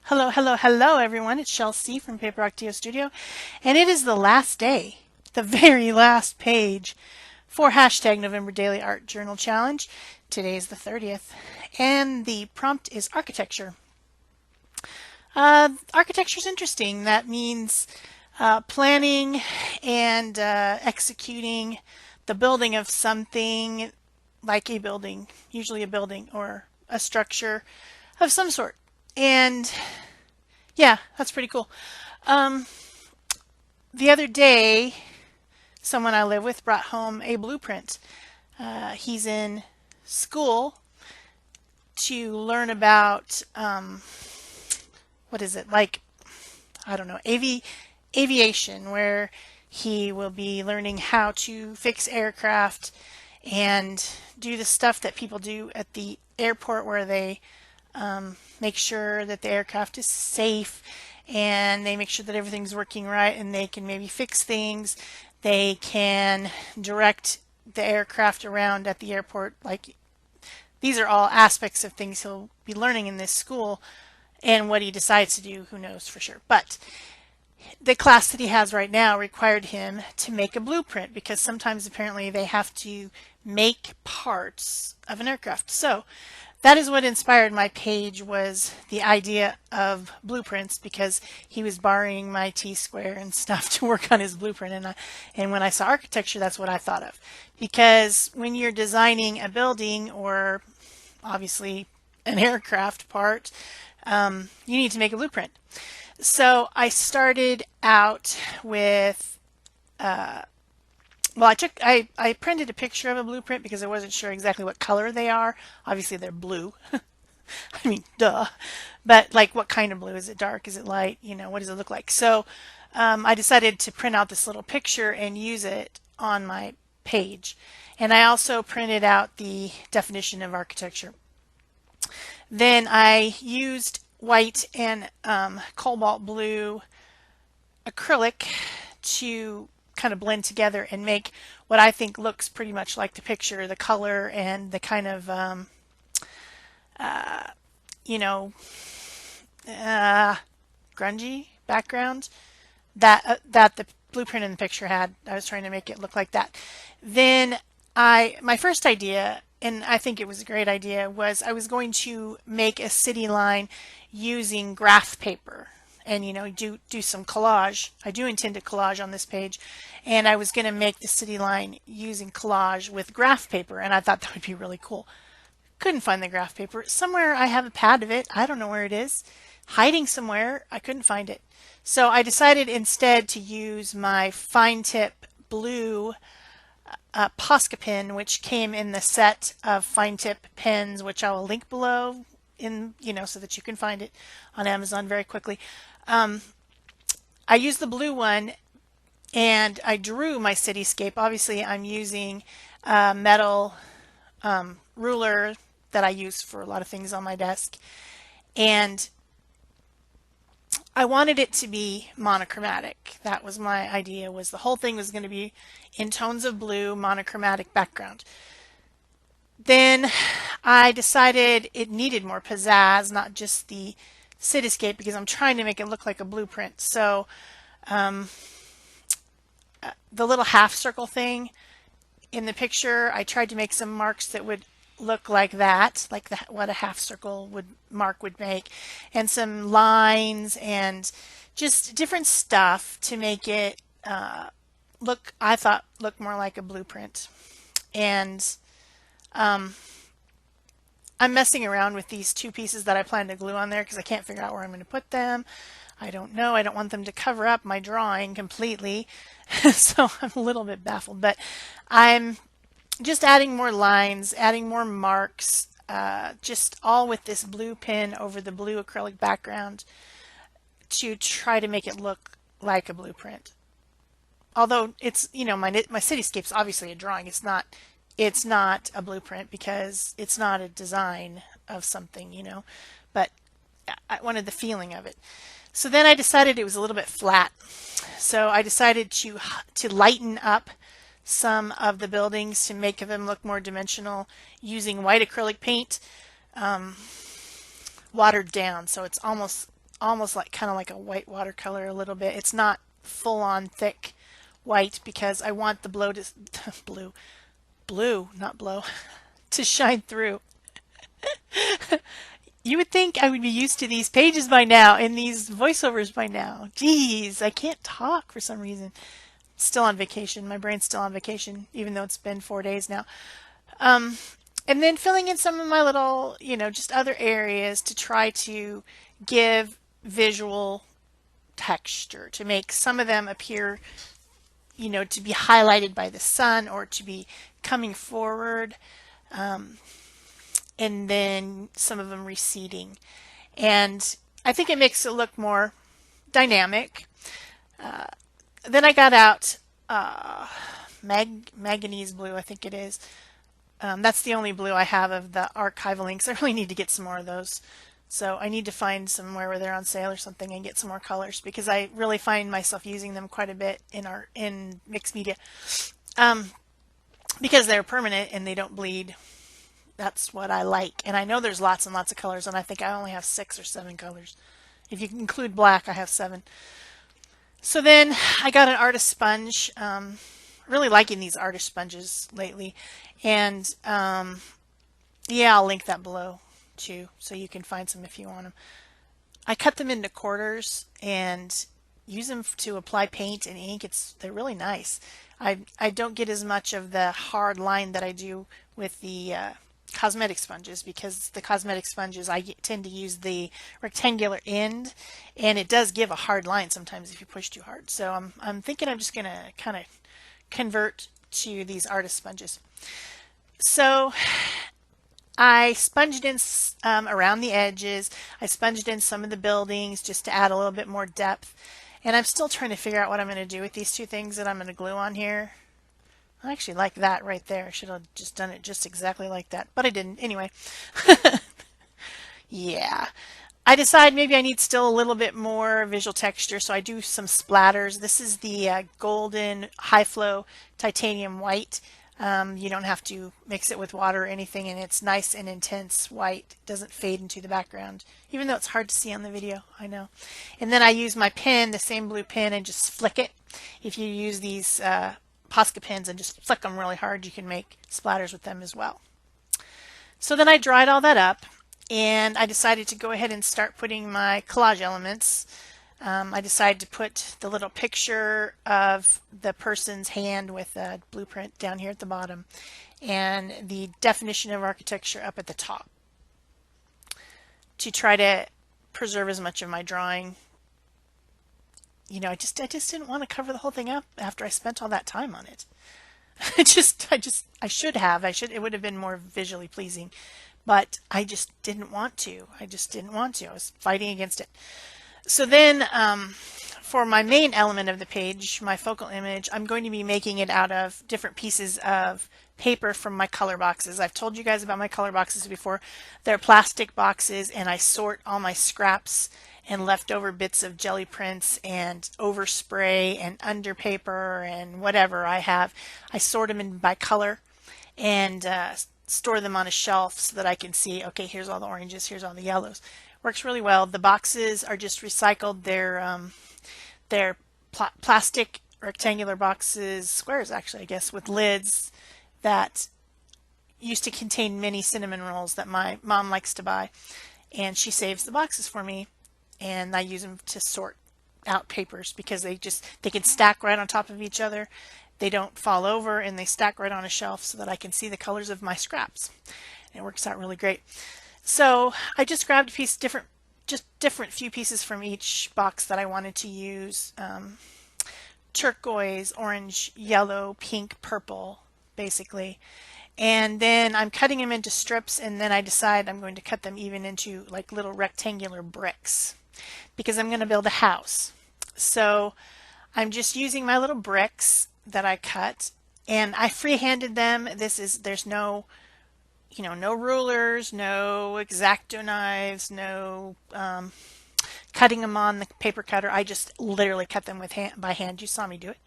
Hello, hello, hello, everyone. It's Shel C from Paper Rock Dio Studio, and it is the last day, the very last page for hashtag November Daily Art Journal Challenge. Today is the 30th, and the prompt is architecture. Architecture is interesting. That means planning and executing the building of something like a building, usually a building or a structure of some sort. And yeah, that's pretty cool. Um, the other day, someone I live with brought home a blueprint. He's in school to learn about what is it like? I don't know, aviation, where he will be learning how to fix aircraft and do the stuff that people do at the airport, where they make sure that the aircraft is safe and they make sure that everything's working right, and they can maybe fix things. They can direct the aircraft around at the airport. Like, these are all aspects of things he'll be learning in this school, and what he decides to do, who knows for sure. But the class that he has right now required him to make a blueprint, because sometimes apparently they have to make parts of an aircraft. So that is what inspired my page, was the idea of blueprints, because he was borrowing my T-square and stuff to work on his blueprint. And when I saw architecture, that's what I thought of. Because when you're designing a building, or obviously an aircraft part, you need to make a blueprint. So I started out with, well, I printed a picture of a blueprint because I wasn't sure exactly what color they are. Obviously they're blue. I mean, duh. But like, what kind of blue? Is it dark? Is it light? You know, what does it look like? So I decided to print out this little picture and use it on my page. And I also printed out the definition of architecture. Then I used white and cobalt blue acrylic to kind of blend together and make what I think looks pretty much like the picture, the color and the kind of you know, grungy background that the blueprint in the picture had. I was trying to make it look like that. Then my first idea, and I think it was a great idea, was I was going to make a city line using graph paper, and do some collage. I do intend to collage on this page, and I was going to make the city line using collage with graph paper, and I thought that would be really cool. Couldn't find the graph paper. Somewhere I have a pad of it. I don't know where it is. Hiding somewhere. I couldn't find it. So I decided instead to use my fine tip blue Posca pen, which came in the set of fine tip pens, which I will link below, so that you can find it on Amazon very quickly. I used the blue one and I drew my cityscape. Obviously, I'm using a metal ruler that I use for a lot of things on my desk. And I wanted it to be monochromatic. That was my idea, was the whole thing was going to be in tones of blue, monochromatic background. Then I decided it needed more pizzazz, not just the cityscape, because I'm trying to make it look like a blueprint. So the little half circle thing in the picture, I tried to make some marks that would look like that, like what a half circle mark would make, and some lines and just different stuff to make it I thought look more like a blueprint. And I'm messing around with these two pieces that I plan to glue on there because I can't figure out where I'm going to put them. I don't know. I don't want them to cover up my drawing completely. So I'm a little bit baffled, but I'm just adding more lines, adding more marks, just all with this blue pen over the blue acrylic background to try to make it look like a blueprint. Although it's, my cityscape's obviously a drawing. It's not a blueprint because it's not a design of something, but I wanted the feeling of it. So then I decided it was a little bit flat. So I decided to lighten up some of the buildings to make them look more dimensional using white acrylic paint, watered down. So it's almost almost like kind of like a white watercolor a little bit. It's not full on thick white because I want the blow to blue, not blow, to shine through. You would think I would be used to these pages by now and these voiceovers by now. Geez, I can't talk for some reason. Still on vacation. My brain's still on vacation, even though it's been 4 days now. Um, and then filling in some of my little, just other areas to try to give visual texture, to make some of them appear, to be highlighted by the sun or to be coming forward, and then some of them receding. And I think it makes it look more dynamic. Then I got out manganese blue, I think it is. That's the only blue I have of the archival inks. I really need to get some more of those. So I need to find somewhere where they're on sale or something and get some more colors because I really find myself using them quite a bit in mixed media, because they're permanent and they don't bleed. That's what I like. And I know there's lots and lots of colors, and I think I only have 6 or 7 colors. If you include black, I have 7. So then I got an artist sponge. Really liking these artist sponges lately. And yeah, I'll link that below too, so you can find some if you want them. I cut them into quarters and use them to apply paint and ink. They're really nice. I don't get as much of the hard line that I do with the cosmetic sponges, because the cosmetic sponges tend to use the rectangular end, and it does give a hard line sometimes if you push too hard. So I'm thinking I'm just gonna kind of convert to these artist sponges. So I sponged in around the edges. I sponged in some of the buildings just to add a little bit more depth. And I'm still trying to figure out what I'm going to do with these 2 things that I'm going to glue on here. I actually like that right there. I should have just done it just exactly like that, but I didn't. Anyway, yeah. I decide maybe I need still a little bit more visual texture, so I do some splatters. This is the golden high flow titanium white. You don't have to mix it with water or anything, and it's nice and intense white. It doesn't fade into the background, even though it's hard to see on the video, I know. And then I use my pen, the same blue pen, and just flick it. If you use these Posca pens and just flick them really hard, you can make splatters with them as well. So then I dried all that up, and I decided to go ahead and start putting my collage elements. I decided to put the little picture of the person's hand with a blueprint down here at the bottom, and the definition of architecture up at the top, to try to preserve as much of my drawing. I just didn't want to cover the whole thing up after I spent all that time on it. I should have. It would have been more visually pleasing, but I just didn't want to. I was fighting against it. So then, for my main element of the page, my focal image, I'm going to be making it out of different pieces of paper from my color boxes. I've told you guys about my color boxes before. They're plastic boxes, and I sort all my scraps and leftover bits of jelly prints and overspray and under paper and whatever I have. I sort them in by color and store them on a shelf so that I can see, okay, here's all the oranges, here's all the yellows. Works really well. The boxes are just recycled. They're plastic rectangular boxes, squares actually, I guess, with lids that used to contain mini cinnamon rolls that my mom likes to buy, and she saves the boxes for me, and I use them to sort out papers because they can stack right on top of each other. They don't fall over, and they stack right on a shelf so that I can see the colors of my scraps. And it works out really great. So I just grabbed different few pieces from each box that I wanted to use. Turquoise, orange, yellow, pink, purple, basically. And then I'm cutting them into strips, and then I decide I'm going to cut them even into like little rectangular bricks because I'm going to build a house. So I'm just using my little bricks that I cut, and I free-handed them. There's no no rulers, no X-Acto knives, no cutting them on the paper cutter. I just literally cut them by hand. You saw me do it.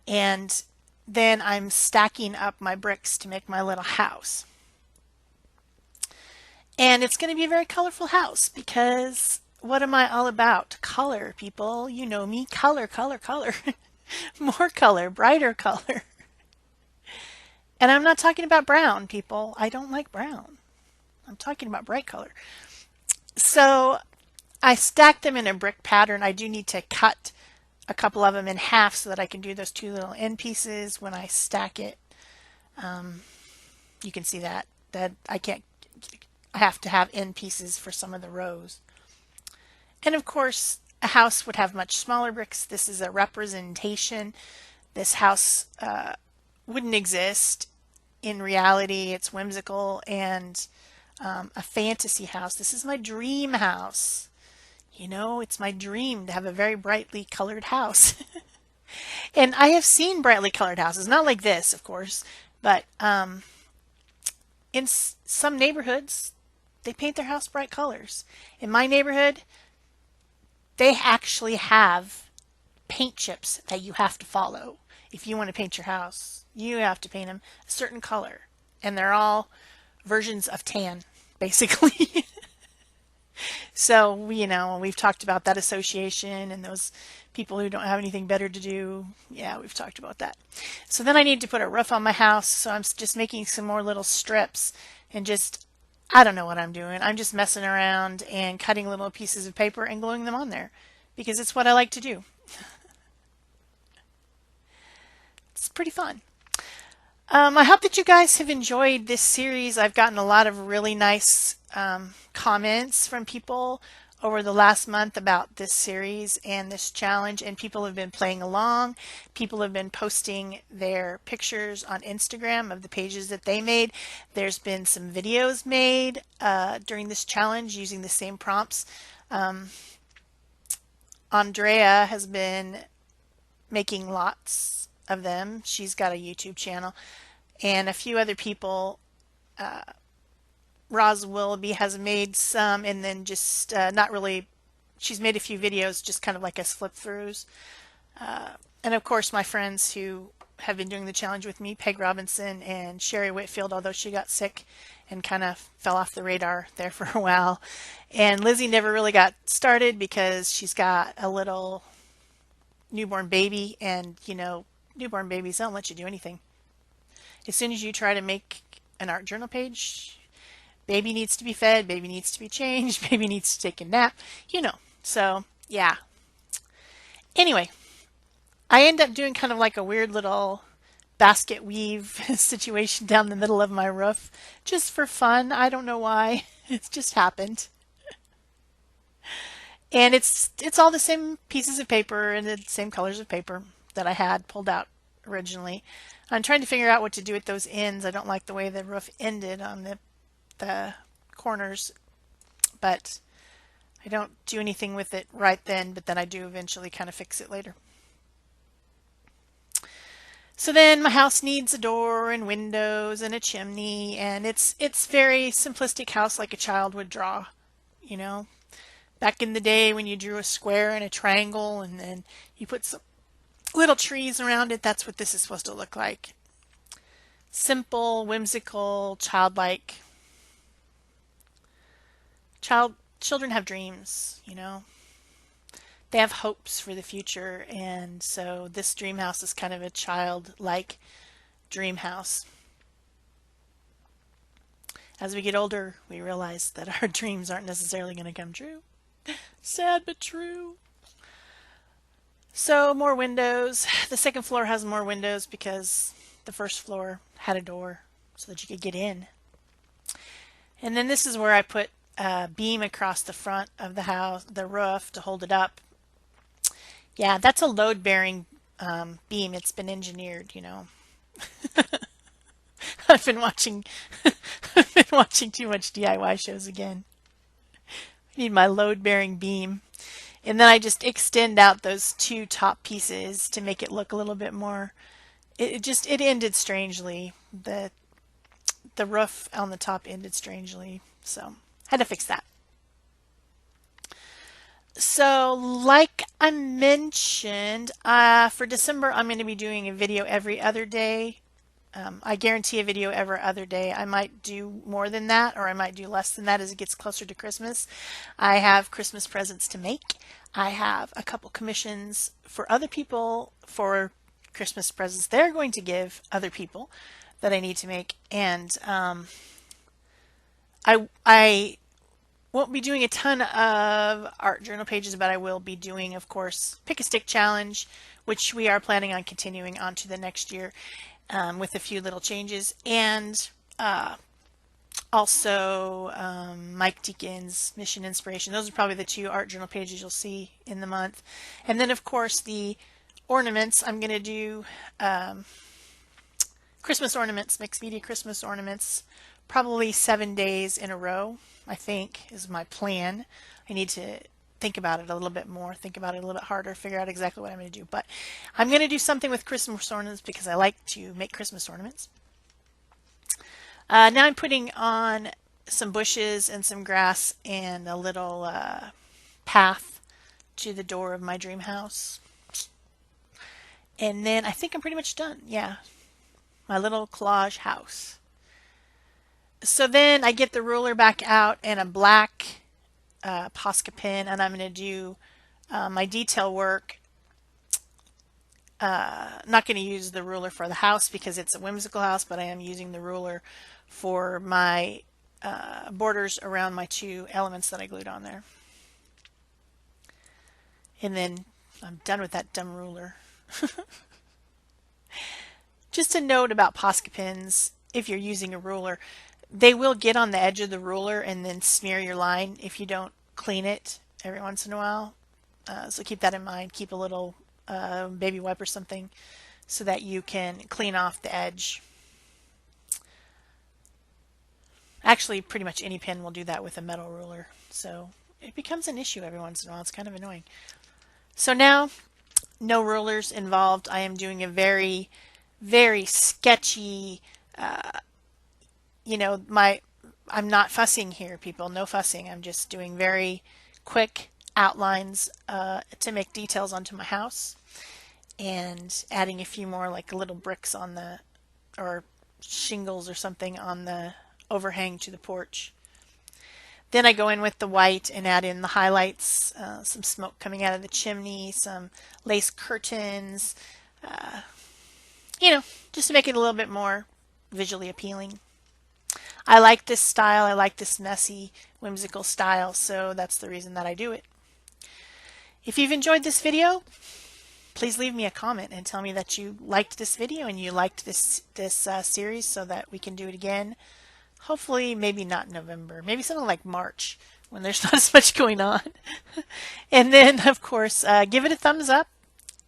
And then I'm stacking up my bricks to make my little house. And it's going to be a very colorful house because what am I all about? Color, people. You know me. Color, color, color. More color, brighter color. And I'm not talking about brown, people. I don't like brown. I'm talking about bright color. So I stacked them in a brick pattern. I do need to cut a couple of them in half so that I can do those two little end pieces when I stack it. You can see that I can't, I have to have end pieces for some of the rows. And of course, a house would have much smaller bricks. This is a representation. This house wouldn't exist in reality. It's whimsical and a fantasy house. This is my dream house. You know, it's my dream to have a very brightly colored house. And I have seen brightly colored houses, not like this, of course, but in some neighborhoods, they paint their house bright colors. In my neighborhood, they actually have paint chips that you have to follow. If you want to paint your house, you have to paint them a certain color. And they're all versions of tan, basically. So, you know, we've talked about that association and those people who don't have anything better to do. Yeah, we've talked about that. So then I need to put a roof on my house. So I'm just making some more little strips and just, I don't know what I'm doing. I'm just messing around and cutting little pieces of paper and gluing them on there because it's what I like to do. It's pretty fun. I hope that you guys have enjoyed this series. I've gotten a lot of really nice comments from people over the last month about this series and this challenge, and people have been playing along. People have been posting their pictures on Instagram of the pages that they made. There's been some videos made during this challenge using the same prompts. Andrea has been making lots of them. She's got a YouTube channel, and a few other people. Roz Willoughby has made some, and then just not really. She's made a few videos just kind of like as flip throughs. And of course, my friends who have been doing the challenge with me, Peg Robinson and Sherry Whitfield, although she got sick and kind of fell off the radar there for a while. And Lizzie never really got started because she's got a little newborn baby, and you know, newborn babies don't let you do anything. As soon as you try to make an art journal page, baby needs to be fed, baby needs to be changed, baby needs to take a nap, you know. So, yeah. Anyway, I end up doing kind of like a weird little basket weave situation down the middle of my roof just for fun. I don't know why. It's just happened. And it's all the same pieces of paper and the same colors of paper that I had pulled out originally. I'm trying to figure out what to do with those ends. I don't like the way the roof ended on the corners, but I don't do anything with it right then, but then I do eventually kind of fix it later. So then my house needs a door and windows and a chimney, and it's very simplistic house like a child would draw, you know. Back in the day when you drew a square and a triangle and then you put some little trees around it, that's what this is supposed to look like. Simple, whimsical, childlike. Children have dreams, you know. They have hopes for the future, and so this dream house is kind of a childlike dream house. As we get older, we realize that our dreams aren't necessarily going to come true. Sad but true. So more windows. The second floor has more windows because the first floor had a door so that you could get in. And then this is where I put a beam across the front of the house, the roof, to hold it up. Yeah, that's a load-bearing beam. It's been engineered, you know. I've been watching too much DIY shows again. I need my load-bearing beam. And then I just extend out those two top pieces to make it look a little bit more. It ended strangely. The roof on the top ended strangely, so had to fix that. So like I mentioned, for December I'm going to be doing a video every other day I guarantee a video every other day. I might do more than that, or I might do less than that as it gets closer to Christmas. I have Christmas presents to make. I have a couple commissions for other people for Christmas presents they're going to give other people that I need to make. And I won't be doing a ton of art journal pages, but I will be doing, of course, Pick a Stick Challenge, which we are planning on continuing on to the next year with a few little changes. And also Mike Deacon's Mission Inspiration. Those are probably the two art journal pages you'll see in the month. And then, of course, the ornaments. I'm going to do Christmas ornaments, mixed media Christmas ornaments, probably 7 days in a row, I think, is my plan. I need to think about it a little bit more, think about it a little bit harder, figure out exactly what I'm going to do. But I'm going to do something with Christmas ornaments because I like to make Christmas ornaments. Now I'm putting on some bushes and some grass and a little path to the door of my dream house. And then I think I'm pretty much done. Yeah, my little collage house. So then I get the ruler back out and a black Posca pen, and I'm going to do my detail work. Not going to use the ruler for the house because it's a whimsical house, but I am using the ruler for my borders around my two elements that I glued on there. And then I'm done with that dumb ruler. Just a note about Posca pens, if you're using a ruler, they will get on the edge of the ruler and then smear your line if you don't clean it every once in a while. So keep that in mind. Keep a little baby wipe or something so that you can clean off the edge. Actually, pretty much any pen will do that with a metal ruler. So it becomes an issue every once in a while. It's kind of annoying. So now, no rulers involved. I am doing a very, very sketchy, I'm not fussing here, people. No fussing. I'm just doing very quick outlines to make details onto my house and adding a few more like little bricks on the, or shingles or something on the overhang to the porch. Then I go in with the white and add in the highlights, some smoke coming out of the chimney, some lace curtains, just to make it a little bit more visually appealing. I like this style. I like this messy, whimsical style, so that's the reason that I do it. If you've enjoyed this video, please leave me a comment and tell me that you liked this video and you liked this series so that we can do it again. Hopefully, maybe not in November, maybe something like March when there's not as much going on. And then, of course, give it a thumbs up.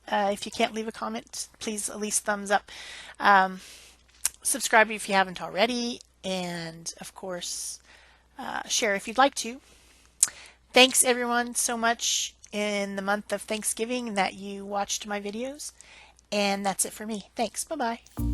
If you can't leave a comment, please at least thumbs up. Subscribe if you haven't already. And, of course, share if you'd like to. Thanks, everyone, so much in the month of Thanksgiving that you watched my videos. And that's it for me. Thanks. Bye-bye.